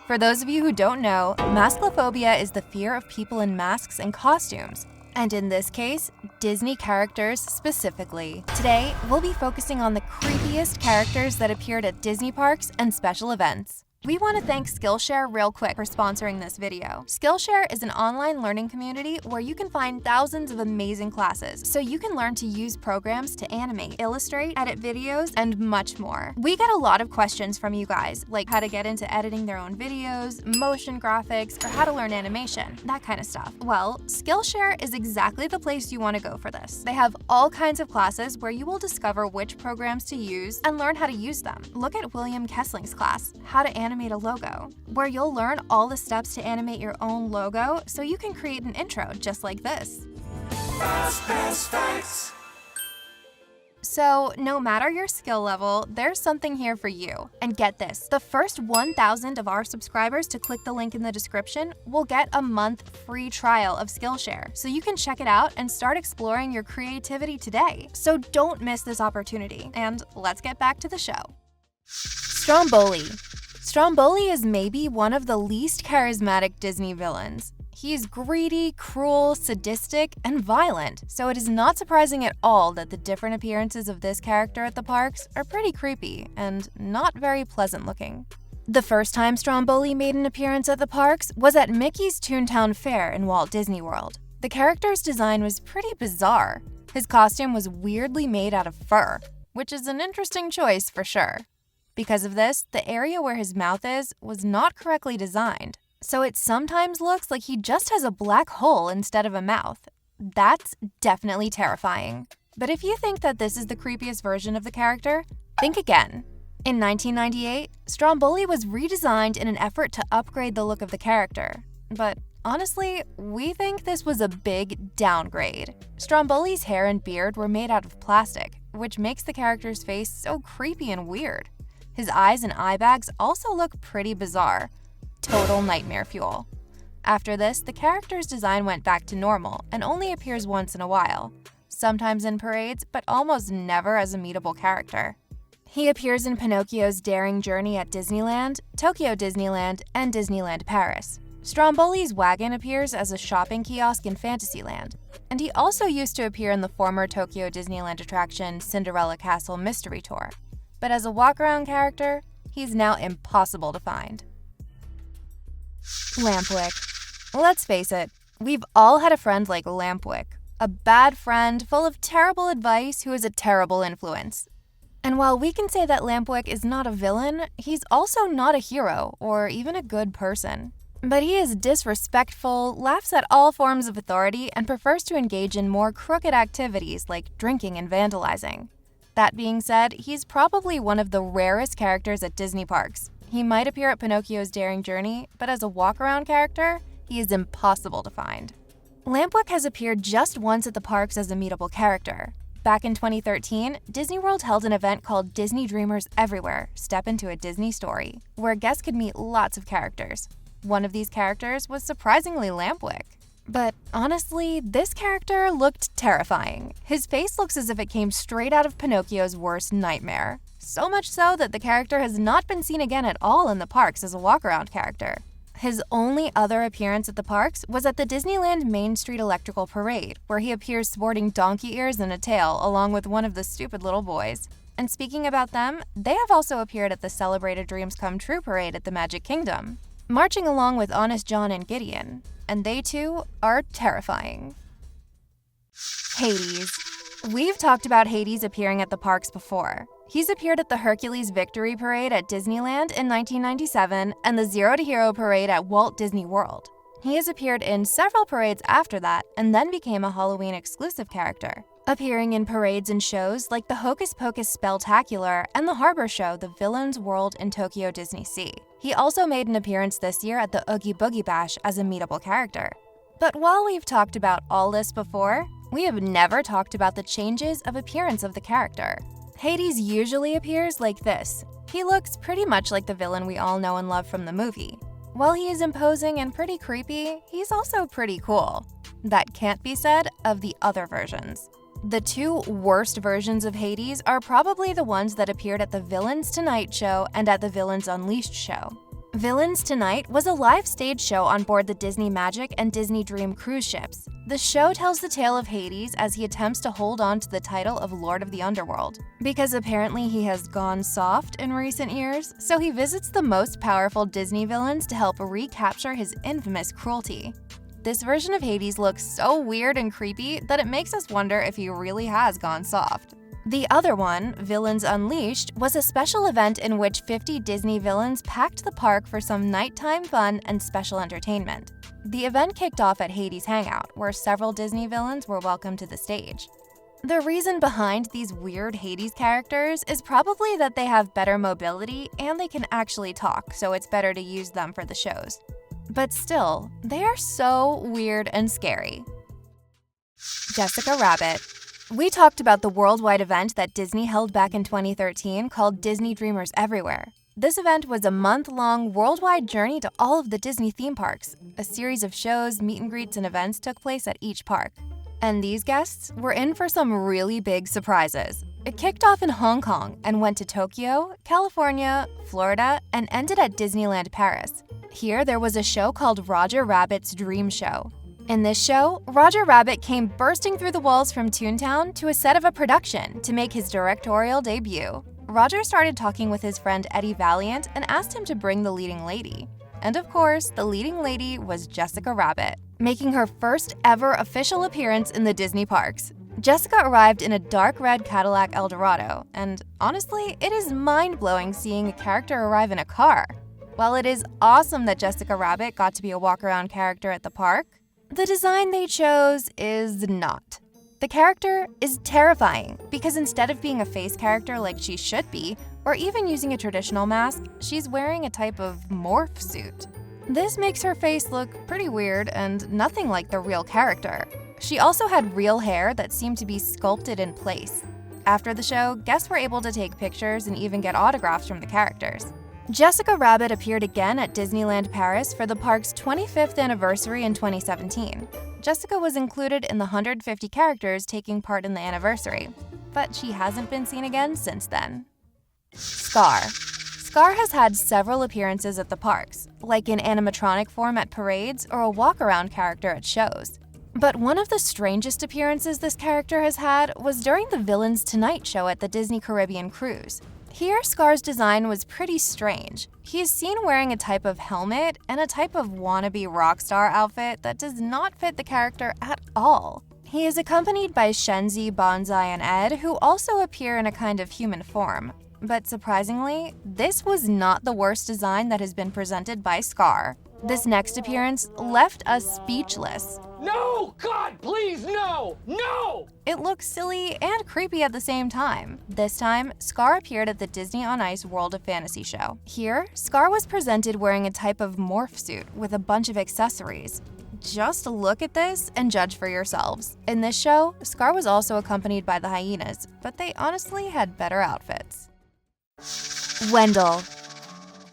For those of you who don't know, masklophobia is the fear of people in masks and costumes, and in this case, Disney characters specifically. Today, we'll be focusing on the creepiest characters that appeared at Disney parks and special events. We want to thank Skillshare real quick for sponsoring this video. Skillshare is an online learning community where you can find thousands of amazing classes, so you can learn to use programs to animate, illustrate, edit videos, and much more. We get a lot of questions from you guys, like how to get into editing their own videos, motion graphics, or how to learn animation, that kind of stuff. Well, Skillshare is exactly the place you want to go for this. They have all kinds of classes where you will discover which programs to use and learn how to use them. Look at William Kessling's class, How to Animate a Logo, where you'll learn all the steps to animate your own logo so you can create an intro just like this. Fastpass facts. So, no matter your skill level, there's something here for you. And get this, the first 1,000 of our subscribers to click the link in the description will get a month free trial of Skillshare, so you can check it out and start exploring your creativity today. So don't miss this opportunity, and let's get back to the show. Stromboli. Stromboli is maybe one of the least charismatic Disney villains. He's greedy, cruel, sadistic, and violent, so it is not surprising at all that the different appearances of this character at the parks are pretty creepy and not very pleasant looking. The first time Stromboli made an appearance at the parks was at Mickey's Toontown Fair in Walt Disney World. The character's design was pretty bizarre. His costume was weirdly made out of fur, which is an interesting choice for sure. Because of this, the area where his mouth is was not correctly designed, so it sometimes looks like he just has a black hole instead of a mouth. That's definitely terrifying. But if you think that this is the creepiest version of the character, think again. In 1998, Stromboli was redesigned in an effort to upgrade the look of the character. But honestly, we think this was a big downgrade. Stromboli's hair and beard were made out of plastic, which makes the character's face so creepy and weird. His eyes and eye bags also look pretty bizarre. Total nightmare fuel. After this, the character's design went back to normal and only appears once in a while, sometimes in parades, but almost never as a meetable character. He appears in Pinocchio's Daring Journey at Disneyland, Tokyo Disneyland, and Disneyland Paris. Stromboli's wagon appears as a shopping kiosk in Fantasyland, and he also used to appear in the former Tokyo Disneyland attraction Cinderella Castle Mystery Tour. But as a walk-around character, he's now impossible to find. Lampwick. Let's face it, we've all had a friend like Lampwick, a bad friend full of terrible advice who is a terrible influence. And while we can say that Lampwick is not a villain, he's also not a hero or even a good person. But he is disrespectful, laughs at all forms of authority, and prefers to engage in more crooked activities like drinking and vandalizing. That being said, he's probably one of the rarest characters at Disney parks. He might appear at Pinocchio's Daring Journey, but as a walk-around character, he is impossible to find. Lampwick has appeared just once at the parks as a meetable character. Back in 2013, Disney World held an event called Disney Dreamers Everywhere: Step into a Disney Story, where guests could meet lots of characters. One of these characters was surprisingly Lampwick. But honestly, this character looked terrifying. His face looks as if it came straight out of Pinocchio's worst nightmare. So much so that the character has not been seen again at all in the parks as a walk-around character. His only other appearance at the parks was at the Disneyland Main Street Electrical Parade, where he appears sporting donkey ears and a tail along with one of the stupid little boys. And speaking about them, they have also appeared at the Celebrated Dreams Come True Parade at the Magic Kingdom, marching along with Honest John and Gideon. And they too are terrifying. Hades. We've talked about Hades appearing at the parks before. He's appeared at the Hercules Victory Parade at Disneyland in 1997 and the Zero to Hero Parade at Walt Disney World. He has appeared in several parades after that and then became a Halloween exclusive character, appearing in parades and shows like the Hocus Pocus Spelltacular and the Harbor Show The Villain's World in Tokyo Disney Sea. He also made an appearance this year at the Oogie Boogie Bash as a meetable character. But while we've talked about all this before, we have never talked about the changes of appearance of the character. Hades usually appears like this. He looks pretty much like the villain we all know and love from the movie. While he is imposing and pretty creepy, he's also pretty cool. That can't be said of the other versions. The two worst versions of Hades are probably the ones that appeared at the Villains Tonight show and at the Villains Unleashed show. Villains Tonight was a live stage show on board the Disney Magic and Disney Dream cruise ships. The show tells the tale of Hades as he attempts to hold on to the title of Lord of the Underworld. Because apparently he has gone soft in recent years, so he visits the most powerful Disney villains to help recapture his infamous cruelty. This version of Hades looks so weird and creepy that it makes us wonder if he really has gone soft. The other one, Villains Unleashed, was a special event in which 50 Disney villains packed the park for some nighttime fun and special entertainment. The event kicked off at Hades Hangout, where several Disney villains were welcomed to the stage. The reason behind these weird Hades characters is probably that they have better mobility and they can actually talk, so it's better to use them for the shows. But still, they are so weird and scary. Jessica Rabbit. We talked about the worldwide event that Disney held back in 2013 called Disney Dreamers Everywhere. This event was a month-long worldwide journey to all of the Disney theme parks. A series of shows, meet and greets, and events took place at each park. And these guests were in for some really big surprises. It kicked off in Hong Kong and went to Tokyo, California, Florida, and ended at Disneyland Paris. Here, there was a show called Roger Rabbit's Dream Show. In this show, Roger Rabbit came bursting through the walls from Toontown to a set of a production to make his directorial debut. Roger started talking with his friend Eddie Valiant and asked him to bring the leading lady. And of course, the leading lady was Jessica Rabbit, making her first ever official appearance in the Disney parks. Jessica arrived in a dark red Cadillac Eldorado, and honestly, it is mind-blowing seeing a character arrive in a car. While it is awesome that Jessica Rabbit got to be a walk-around character at the park, the design they chose is not. The character is terrifying because instead of being a face character like she should be, or even using a traditional mask, she's wearing a type of morph suit. This makes her face look pretty weird and nothing like the real character. She also had real hair that seemed to be sculpted in place. After the show, guests were able to take pictures and even get autographs from the characters. Jessica Rabbit appeared again at Disneyland Paris for the park's 25th anniversary in 2017. Jessica was included in the 150 characters taking part in the anniversary, but she hasn't been seen again since then. Scar. Scar has had several appearances at the parks, like in animatronic form at parades or a walk-around character at shows. But one of the strangest appearances this character has had was during the Villains Tonight show at the Disney Caribbean Cruise. Here, Scar's design was pretty strange. He is seen wearing a type of helmet and a type of wannabe rock star outfit that does not fit the character at all. He is accompanied by Shenzi, Bonsai, and Ed, who also appear in a kind of human form. But surprisingly, this was not the worst design that has been presented by Scar. This next appearance left us speechless. No! God, please, no! No! It looks silly and creepy at the same time. This time, Scar appeared at the Disney on Ice World of Fantasy show. Here, Scar was presented wearing a type of morph suit with a bunch of accessories. Just look at this and judge for yourselves. In this show, Scar was also accompanied by the hyenas, but they honestly had better outfits. Wendell.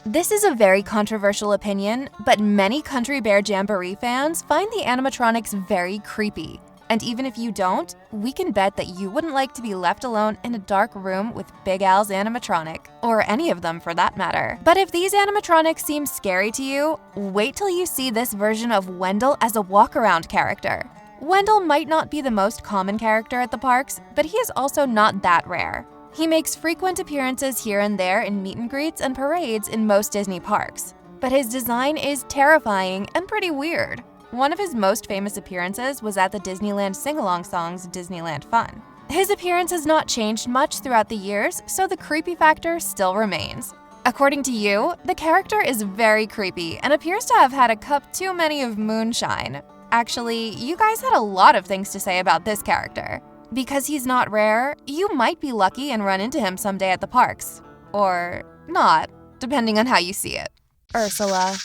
This is a very controversial opinion, but many Country Bear Jamboree fans find the animatronics very creepy. And even if you don't, we can bet that you wouldn't like to be left alone in a dark room with Big Al's animatronic, or any of them for that matter. But if these animatronics seem scary to you, wait till you see this version of Wendell as a walk-around character. Wendell might not be the most common character at the parks, but he is also not that rare. He makes frequent appearances here and there in meet and greets and parades in most Disney parks. But his design is terrifying and pretty weird. One of his most famous appearances was at the Disneyland sing-along songs Disneyland Fun. His appearance has not changed much throughout the years, so the creepy factor still remains. According to you, the character is very creepy and appears to have had a cup too many of moonshine. Actually, you guys had a lot of things to say about this character. Because he's not rare, you might be lucky and run into him someday at the parks. Or not, depending on how you see it. Ursula.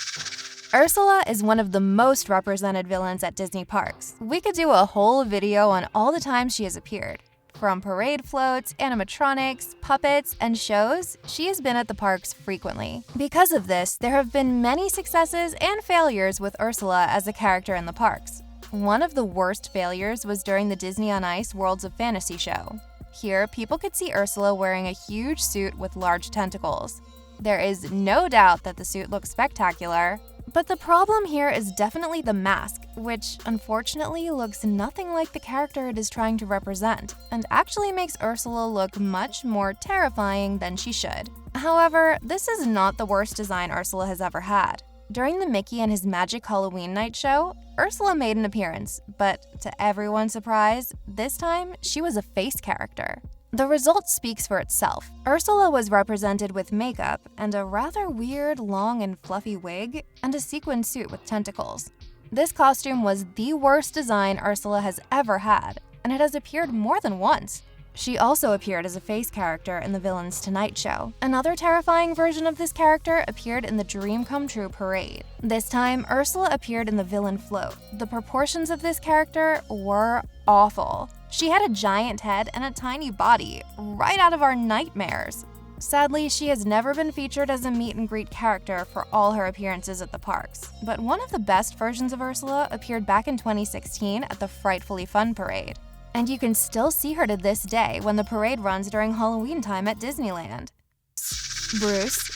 Ursula is one of the most represented villains at Disney parks. We could do a whole video on all the times she has appeared. From parade floats, animatronics, puppets, and shows, she has been at the parks frequently. Because of this, there have been many successes and failures with Ursula as a character in the parks. One of the worst failures was during the Disney on Ice Worlds of Fantasy show. Here, people could see Ursula wearing a huge suit with large tentacles. There is no doubt that the suit looks spectacular. But the problem here is definitely the mask, which unfortunately looks nothing like the character it is trying to represent, and actually makes Ursula look much more terrifying than she should. However, this is not the worst design Ursula has ever had. During the Mickey and His Magic Halloween Night show, Ursula made an appearance, but to everyone's surprise, this time she was a face character. The result speaks for itself. Ursula was represented with makeup and a rather weird, long and fluffy wig, and a sequined suit with tentacles. This costume was the worst design Ursula has ever had, and it has appeared more than once. She also appeared as a face character in the Villains Tonight show. Another terrifying version of this character appeared in the Dream Come True parade. This time, Ursula appeared in the villain float. The proportions of this character were awful. She had a giant head and a tiny body, right out of our nightmares. Sadly, she has never been featured as a meet and greet character for all her appearances at the parks. But one of the best versions of Ursula appeared back in 2016 at the Frightfully Fun parade. And you can still see her to this day when the parade runs during Halloween time at Disneyland. Bruce.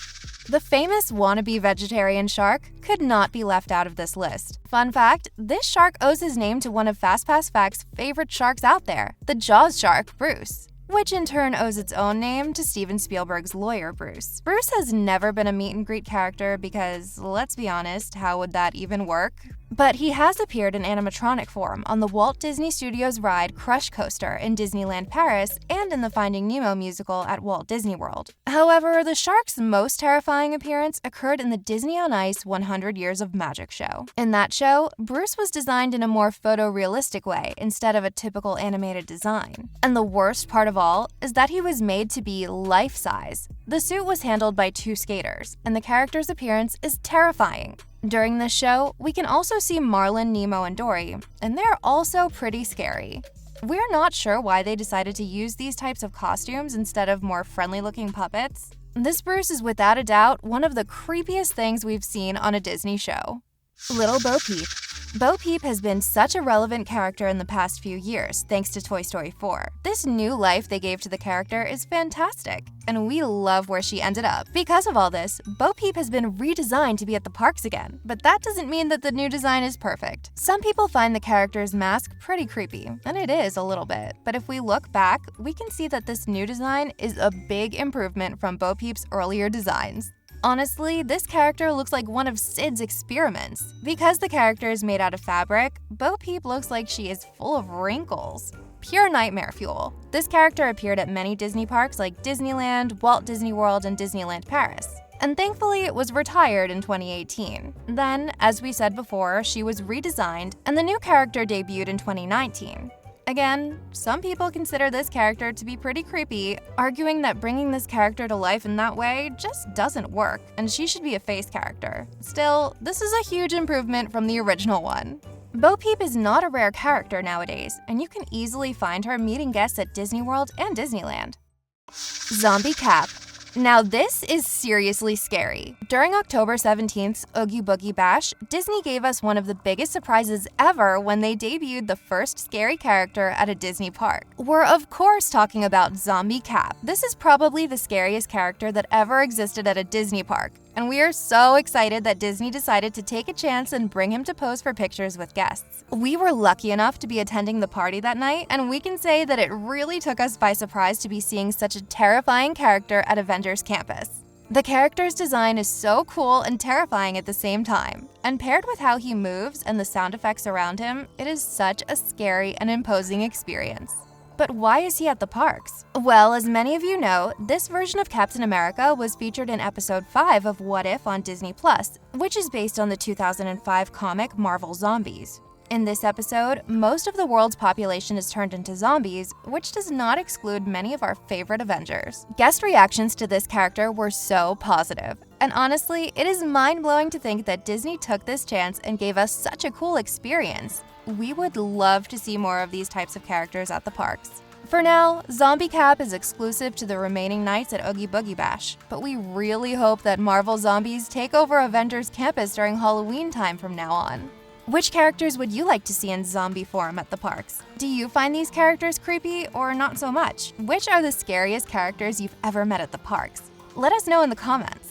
The famous wannabe vegetarian shark could not be left out of this list. Fun fact, this shark owes his name to one of Fastpass Fact's favorite sharks out there, the Jaws shark, Bruce, which in turn owes its own name to Steven Spielberg's lawyer, Bruce. Bruce has never been a meet and greet character because, let's be honest, how would that even work? But he has appeared in animatronic form on the Walt Disney Studios ride Crush Coaster in Disneyland Paris and in the Finding Nemo musical at Walt Disney World. However, the shark's most terrifying appearance occurred in the Disney on Ice 100 Years of Magic show. In that show, Bruce was designed in a more photorealistic way instead of a typical animated design. And the worst part of all is that he was made to be life-size. The suit was handled by two skaters, and the character's appearance is terrifying. During this show, we can also see Marlin, Nemo, and Dory, and they're also pretty scary. We're not sure why they decided to use these types of costumes instead of more friendly-looking puppets. This Bruce is without a doubt one of the creepiest things we've seen on a Disney show. Little Bo Peep. Bo Peep has been such a relevant character in the past few years, thanks to Toy Story 4. This new life they gave to the character is fantastic, and we love where she ended up. Because of all this, Bo Peep has been redesigned to be at the parks again, but that doesn't mean that the new design is perfect. Some people find the character's mask pretty creepy, and it is a little bit, but if we look back, we can see that this new design is a big improvement from Bo Peep's earlier designs. Honestly, this character looks like one of Sid's experiments. Because the character is made out of fabric, Bo Peep looks like she is full of wrinkles. Pure nightmare fuel. This character appeared at many Disney parks like Disneyland, Walt Disney World, and Disneyland Paris. And thankfully, it was retired in 2018. Then, as we said before, she was redesigned, and the new character debuted in 2019. Again, some people consider this character to be pretty creepy, arguing that bringing this character to life in that way just doesn't work, and she should be a face character. Still, this is a huge improvement from the original one. Bo Peep is not a rare character nowadays, and you can easily find her meeting guests at Disney World and Disneyland. Zombie Cap. Now this is seriously scary. During October 17th's Oogie Boogie Bash, Disney gave us one of the biggest surprises ever when they debuted the first scary character at a Disney park. We're of course talking about Zombie Cap. This is probably the scariest character that ever existed at a Disney park, and we are so excited that Disney decided to take a chance and bring him to pose for pictures with guests. We were lucky enough to be attending the party that night, and we can say that it really took us by surprise to be seeing such a terrifying character at Avengers Campus. The character's design is so cool and terrifying at the same time, and paired with how he moves and the sound effects around him, it is such a scary and imposing experience. But why is he at the parks? Well, as many of you know, this version of Captain America was featured in episode 5 of What If on Disney+, which is based on the 2005 comic Marvel Zombies. In this episode, most of the world's population is turned into zombies, which does not exclude many of our favorite Avengers. Guest reactions to this character were so positive, and honestly, it is mind-blowing to think that Disney took this chance and gave us such a cool experience. We would love to see more of these types of characters at the parks. For now, Zombie Cap is exclusive to the remaining nights at Oogie Boogie Bash, but we really hope that Marvel Zombies take over Avengers Campus during Halloween time from now on. Which characters would you like to see in zombie form at the parks? Do you find these characters creepy or not so much? Which are the scariest characters you've ever met at the parks? Let us know in the comments.